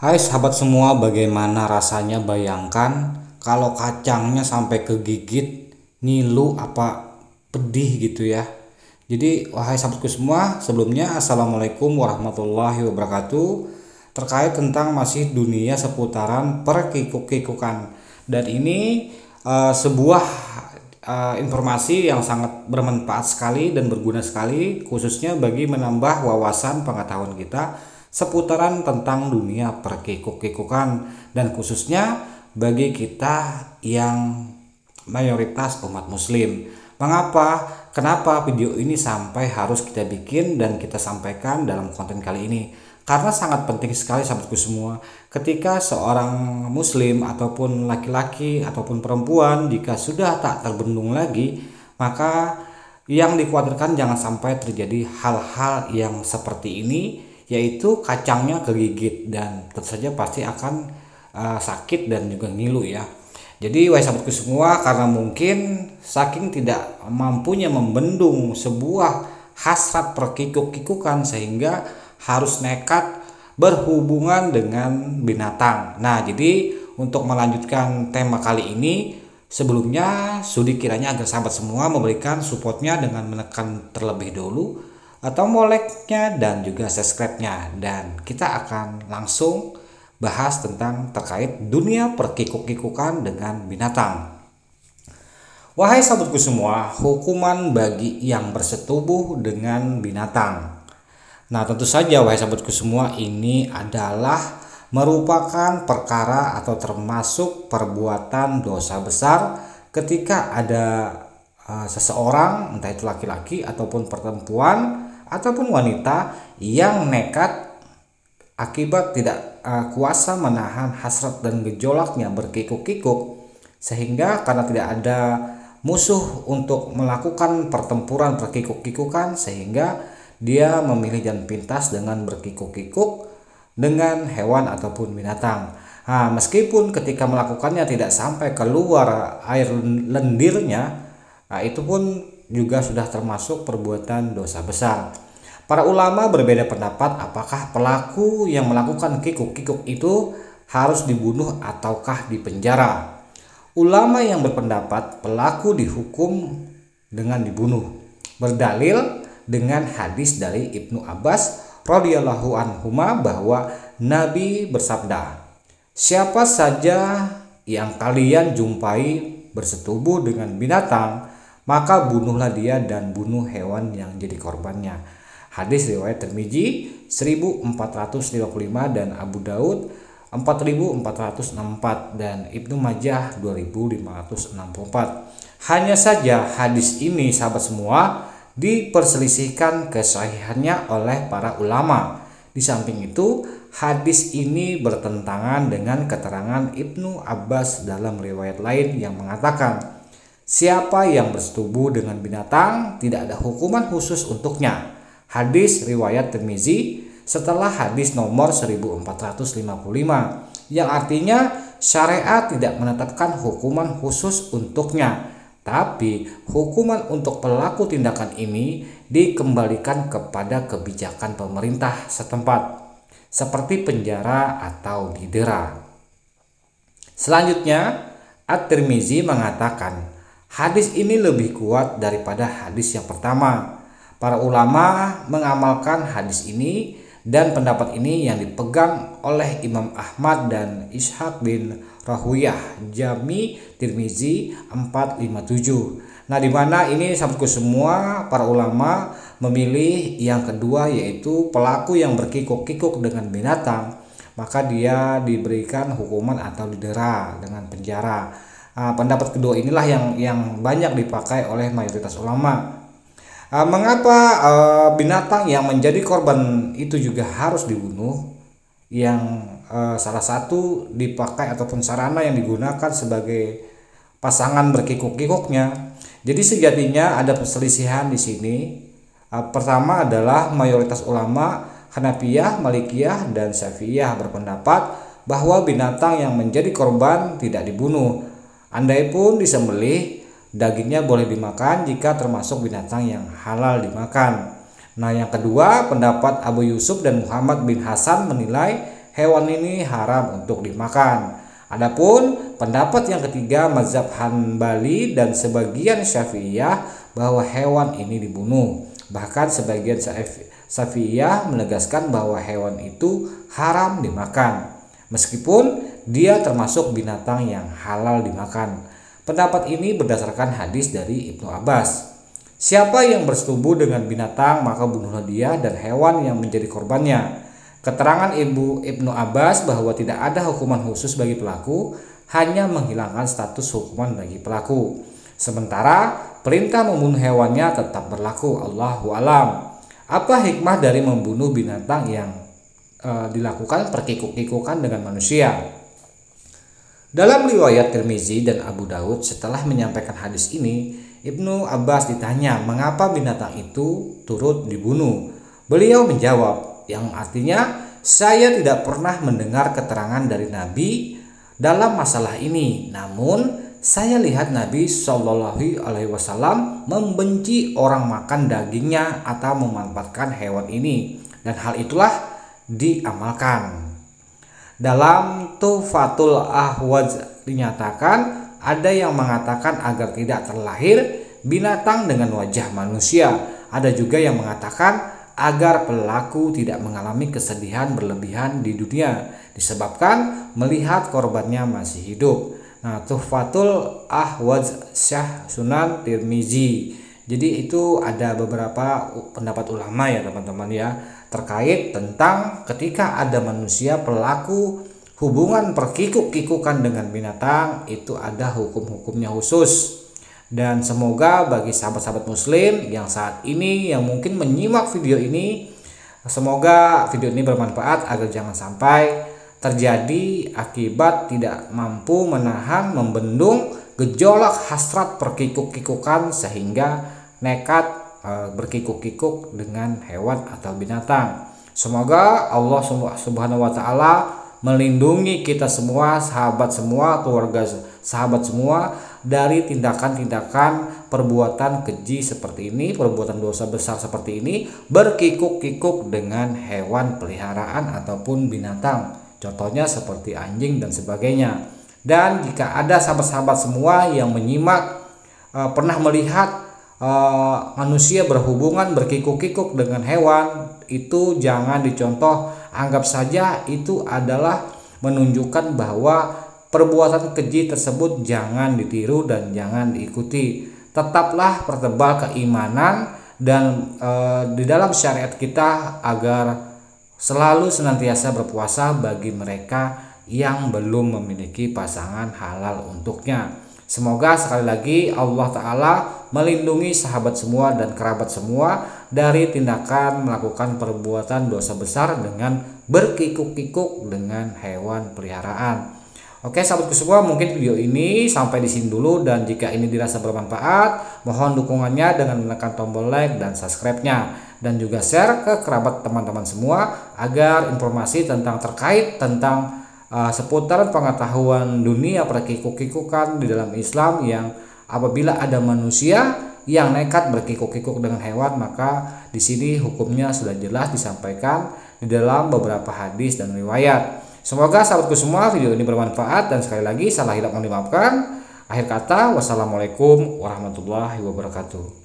Hai sahabat semua, bagaimana rasanya bayangkan kalau kacangnya sampai kegigit, ngilu apa pedih gitu ya. Jadi wahai sahabatku semua, sebelumnya Assalamualaikum warahmatullahi wabarakatuh. Terkait tentang masih dunia seputaran perkikuk-kikukan. Dan ini sebuah informasi yang sangat bermanfaat sekali dan berguna sekali, khususnya bagi menambah wawasan pengetahuan kita seputaran tentang dunia perkikuk-kikukan, dan khususnya bagi kita yang mayoritas umat muslim. Kenapa video ini sampai harus kita bikin dan kita sampaikan dalam konten kali ini? Karena sangat penting sekali sahabatku semua, ketika seorang muslim ataupun laki-laki ataupun perempuan jika sudah tak terbendung lagi, maka yang dikhawatirkan jangan sampai terjadi hal-hal yang seperti ini, yaitu kacangnya kegigit dan tentu saja pasti akan sakit dan juga ngilu ya. Jadi wahai sahabatku semua, karena mungkin saking tidak mampunya membendung sebuah hasrat perkikuk-kikukan sehingga harus nekat berhubungan dengan binatang. Nah, jadi untuk melanjutkan tema kali ini, sebelumnya sudi kiranya agar sahabat semua memberikan supportnya dengan menekan terlebih dahulu atau like-nya dan juga subscribe-nya, dan kita akan langsung bahas tentang terkait dunia perkikuk-kikukan dengan binatang. Wahai sahabatku semua, hukuman bagi yang bersetubuh dengan binatang. Nah, tentu saja wahai sahabatku semua, ini adalah merupakan perkara atau termasuk perbuatan dosa besar ketika ada seseorang, entah itu laki-laki ataupun perempuan ataupun wanita, yang nekat akibat tidak kuasa menahan hasrat dan gejolaknya berkikuk-kikuk, sehingga karena tidak ada musuh untuk melakukan pertempuran perkikuk-kikukan, sehingga dia memilih jalan pintas dengan berkikuk-kikuk dengan hewan ataupun binatang. Nah, meskipun ketika melakukannya tidak sampai keluar air lendirnya, itu pun juga sudah termasuk perbuatan dosa besar. Para ulama berbeda pendapat apakah pelaku yang melakukan kikuk-kikuk itu harus dibunuh ataukah dipenjara. Ulama yang berpendapat pelaku dihukum dengan dibunuh berdalil dengan hadis dari Ibnu Abbas radhiyallahu anhuma bahwa Nabi bersabda, "Siapa saja yang kalian jumpai bersetubuh dengan binatang, maka bunuhlah dia dan bunuh hewan yang jadi korbannya." Hadis riwayat Tirmizi 1455 dan Abu Daud 4464 dan Ibnu Majah 2564. Hanya saja hadis ini sahabat semua diperselisihkan kesahihannya oleh para ulama. Di samping itu, hadis ini bertentangan dengan keterangan Ibnu Abbas dalam riwayat lain yang mengatakan, siapa yang bersetubuh dengan binatang tidak ada hukuman khusus untuknya. Hadis riwayat Tirmizi setelah hadis nomor 1455, yang artinya syariat tidak menetapkan hukuman khusus untuknya, tapi hukuman untuk pelaku tindakan ini dikembalikan kepada kebijakan pemerintah setempat, seperti penjara atau didera. Selanjutnya, At-Tirmizi mengatakan, hadis ini lebih kuat daripada hadis yang pertama. Para ulama mengamalkan hadis ini dan pendapat ini yang dipegang oleh Imam Ahmad dan Ishaq bin Rahuyah, Jami Tirmizi 457. Nah, di mana ini sahabatku semua, para ulama memilih yang kedua, yaitu pelaku yang berkikuk-kikuk dengan binatang, maka dia diberikan hukuman atau didera dengan penjara. Nah, pendapat kedua inilah yang banyak dipakai oleh mayoritas ulama. Mengapa binatang yang menjadi korban itu juga harus dibunuh? Yang salah satu dipakai ataupun sarana yang digunakan sebagai pasangan berkikuk-kikuknya. Jadi sejatinya ada perselisihan di sini. Pertama adalah mayoritas ulama Hanafiyah, Malikiyah, dan Syafi'iyah berpendapat bahwa binatang yang menjadi korban tidak dibunuh. Andaipun disembelih, dagingnya boleh dimakan jika termasuk binatang yang halal dimakan. Nah, yang kedua, pendapat Abu Yusuf dan Muhammad bin Hasan menilai hewan ini haram untuk dimakan. Adapun pendapat yang ketiga mazhab Hanbali dan sebagian Syafi'iyah bahwa hewan ini dibunuh. Bahkan sebagian Syafi'iyah menegaskan bahwa hewan itu haram dimakan, meskipun dia termasuk binatang yang halal dimakan. Pendapat ini berdasarkan hadis dari Ibnu Abbas. Siapa yang bersetubuh dengan binatang maka bunuhlah dia dan hewan yang menjadi korbannya. Keterangan Ibnu Abbas bahwa tidak ada hukuman khusus bagi pelaku, hanya menghilangkan status hukuman bagi pelaku. Sementara perintah membunuh hewannya tetap berlaku. Allahu alam. Apa hikmah dari membunuh binatang yang dilakukan perkikuk-kikukan dengan manusia? Dalam riwayat Tirmizi dan Abu Daud, setelah menyampaikan hadis ini, Ibnu Abbas ditanya mengapa binatang itu turut dibunuh. Beliau menjawab, yang artinya saya tidak pernah mendengar keterangan dari Nabi dalam masalah ini. Namun saya lihat Nabi Shallallahu Alaihi Wasallam membenci orang makan dagingnya atau memanfaatkan hewan ini, dan hal itulah diamalkan. Dalam Tuhfatul Ahwaz dinyatakan ada yang mengatakan agar tidak terlahir binatang dengan wajah manusia. Ada juga yang mengatakan agar pelaku tidak mengalami kesedihan berlebihan di dunia disebabkan melihat korbannya masih hidup. Nah, Tuhfatul Ahwaz Syah Sunan Tirmizi. Jadi itu ada beberapa pendapat ulama ya teman-teman ya, terkait tentang ketika ada manusia pelaku hubungan perkikuk-kikukan dengan binatang, itu ada hukum-hukumnya khusus. Dan semoga bagi sahabat-sahabat muslim yang saat ini yang mungkin menyimak video ini, semoga video ini bermanfaat agar jangan sampai terjadi akibat tidak mampu menahan, membendung gejolak hasrat perkikuk-kikukan sehingga nekat berkikuk-kikuk dengan hewan atau binatang. Semoga Allah Subhanahu wa taala melindungi kita semua, sahabat semua, keluarga sahabat semua dari tindakan-tindakan perbuatan keji seperti ini, perbuatan dosa besar seperti ini, berkikuk-kikuk dengan hewan peliharaan ataupun binatang. Contohnya seperti anjing dan sebagainya. Dan jika ada sahabat-sahabat semua yang menyimak pernah melihat manusia berhubungan berkikuk-kikuk dengan hewan, itu jangan dicontoh, anggap saja itu adalah menunjukkan bahwa perbuatan keji tersebut jangan ditiru dan jangan diikuti. Tetaplah pertebal keimanan dan di dalam syariat kita agar selalu senantiasa berpuasa bagi mereka yang belum memiliki pasangan halal untuknya. Semoga sekali lagi Allah Ta'ala melindungi sahabat semua dan kerabat semua dari tindakan melakukan perbuatan dosa besar dengan berkikuk-kikuk dengan hewan peliharaan. Oke sahabatku semua, mungkin video ini sampai di sini dulu, dan jika ini dirasa bermanfaat, mohon dukungannya dengan menekan tombol like dan subscribe-nya, dan juga share ke kerabat teman-teman semua agar informasi terkait tentang seputaran pengetahuan dunia perkikuk-kikukan di dalam Islam, yang apabila ada manusia yang nekat berkikuk-kikuk dengan hewan, maka di sini hukumnya sudah jelas disampaikan di dalam beberapa hadis dan riwayat. Semoga sahabatku semua video ini bermanfaat, dan sekali lagi salah hilap mohon dimaafkan. Akhir kata, wassalamualaikum warahmatullahi wabarakatuh.